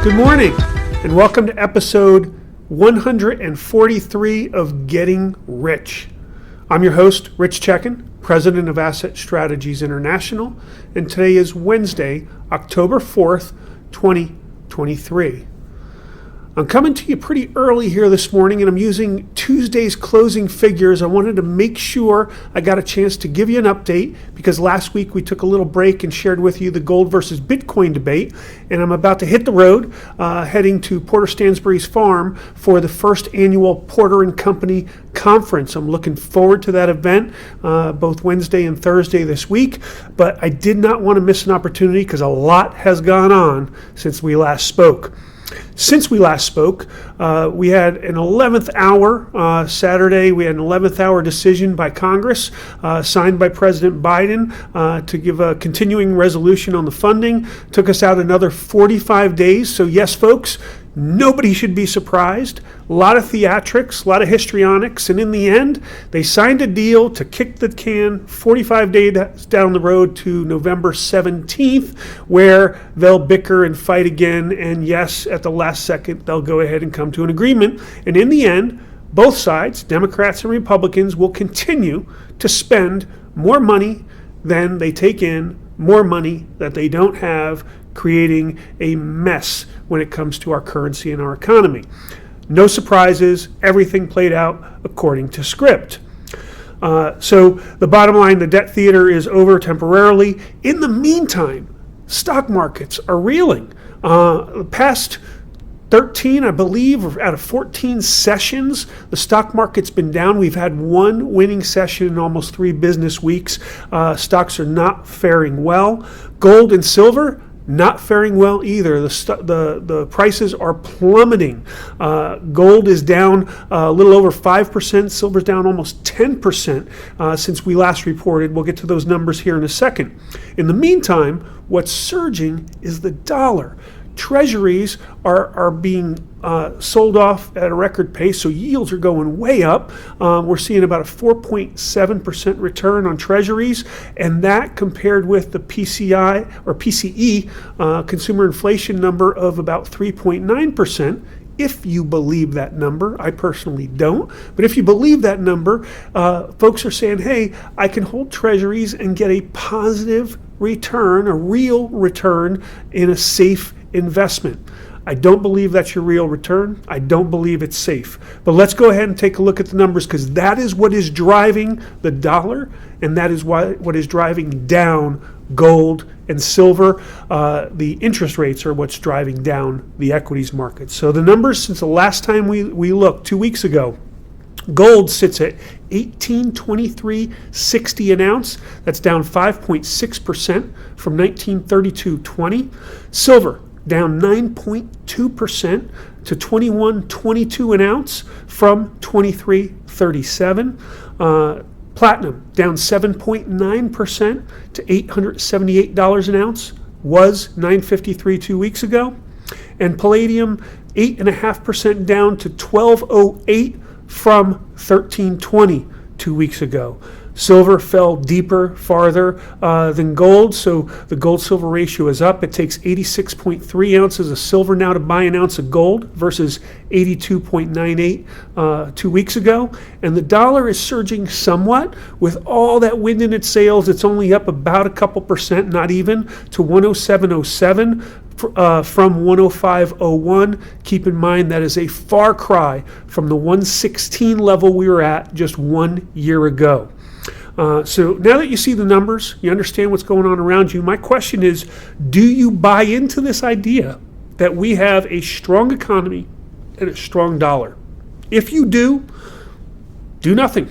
Good morning, and welcome to episode 143 of Getting Rich. I'm your host, Rich Checkan, president of Asset Strategies International, and today is Wednesday, October 4th, 2023. I'm coming to you pretty early here this morning, and I'm using Tuesday's closing figures. I wanted to make sure I got a chance to give you an update because last week we took a little break and shared with you the gold versus Bitcoin debate, and I'm about to hit the road, heading to Porter Stansbury's farm for the first annual Porter & Company conference. I'm looking forward to that event, both Wednesday and Thursday this week, but I did not want to miss an opportunity because a lot has gone on since we last spoke. Since we last spoke, we had an 11th hour Saturday. We had an 11th hour decision by Congress signed by President Biden to give a continuing resolution on the funding. Took us out another 45 days. So yes, folks, nobody should be surprised. A lot of theatrics, a lot of histrionics, and in the end, they signed a deal to kick the can 45 days down the road to November 17th, where they'll bicker and fight again, and yes, at the last second, they'll go ahead and come to an agreement. And in the end, both sides, Democrats and Republicans, will continue to spend more money than they take in, more money that they don't have, creating a mess when it comes to our currency and our economy. No surprises, everything played out according to script. So the bottom line, the debt theater is over temporarily. In the meantime, stock markets are reeling. The past 13, I believe, out of 14 sessions, the stock market's been down. We've had one winning session in almost 3 business weeks. Stocks are not faring well. Gold and silver, not faring well either. The prices are plummeting. Gold is down a little over 5%. Silver's down almost 10% since we last reported. We'll get to those numbers here in a second. In the meantime, what's surging is the dollar. Treasuries are being sold off at a record pace, so yields are going way up. We're seeing about a 4.7% return on treasuries, and that compared with the PCI or PCE consumer inflation number of about 3.9%. If you believe that number, I personally don't, but if you believe that number, folks are saying, hey, I can hold treasuries and get a positive return, a real return in a safe investment. I don't believe that's your real return. I don't believe it's safe. But let's go ahead and take a look at the numbers because that is what is driving the dollar, and that is what is driving down gold and silver. The interest rates are what's driving down the equities market. So the numbers since the last time we looked 2 weeks ago, gold sits at $1823.60 an ounce. That's down 5.6% from 1932.20. Silver down 9.2% to 21.22 an ounce from 23.37. Platinum down 7.9% to $878 an ounce, was $953 2 weeks ago. And palladium 8.5% down to $1208 from $1320 2 weeks ago. Silver fell deeper, farther than gold, so the gold-silver ratio is up. It takes 86.3 ounces of silver now to buy an ounce of gold versus 82.98 2 weeks ago. And the dollar is surging somewhat. With all that wind in its sails, it's only up about a couple percent, not even, to 107.07. From 105.01. Keep in mind that is a far cry from the 116 level we were at just 1 year ago. So now that you see the numbers, you understand what's going on around you, my question is, do you buy into this idea that we have a strong economy and a strong dollar? If you do nothing.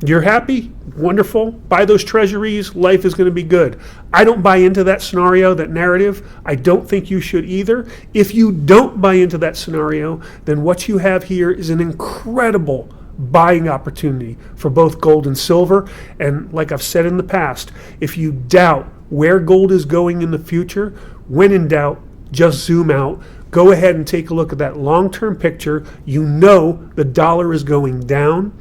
You're happy, wonderful, buy those treasuries, life is going to be good. I don't buy into that scenario, that narrative. I don't think you should either. If you don't buy into that scenario, then what you have here is an incredible buying opportunity for both gold and silver. And like I've said in the past, if you doubt where gold is going in the future, when in doubt, just zoom out. Go ahead and take a look at that long-term picture. You know the dollar is going down.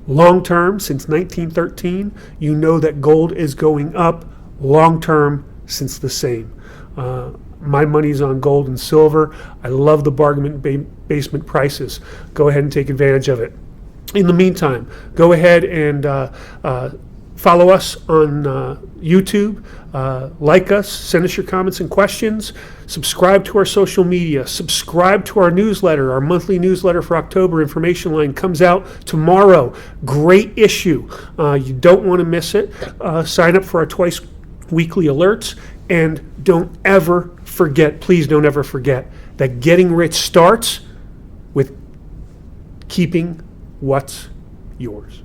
Long term, since 1913, you know that gold is going up long term cents the same. My money's on gold and silver. I love the bargain basement prices. Go ahead and take advantage of it. In the meantime, go ahead and follow us on YouTube, like us, send us your comments and questions, subscribe to our social media, subscribe to our newsletter. Our monthly newsletter for October information line comes out tomorrow. Great issue. You don't want to miss it. Sign up for our twice weekly alerts, and don't ever forget, please don't ever forget, that getting rich starts with keeping what's yours.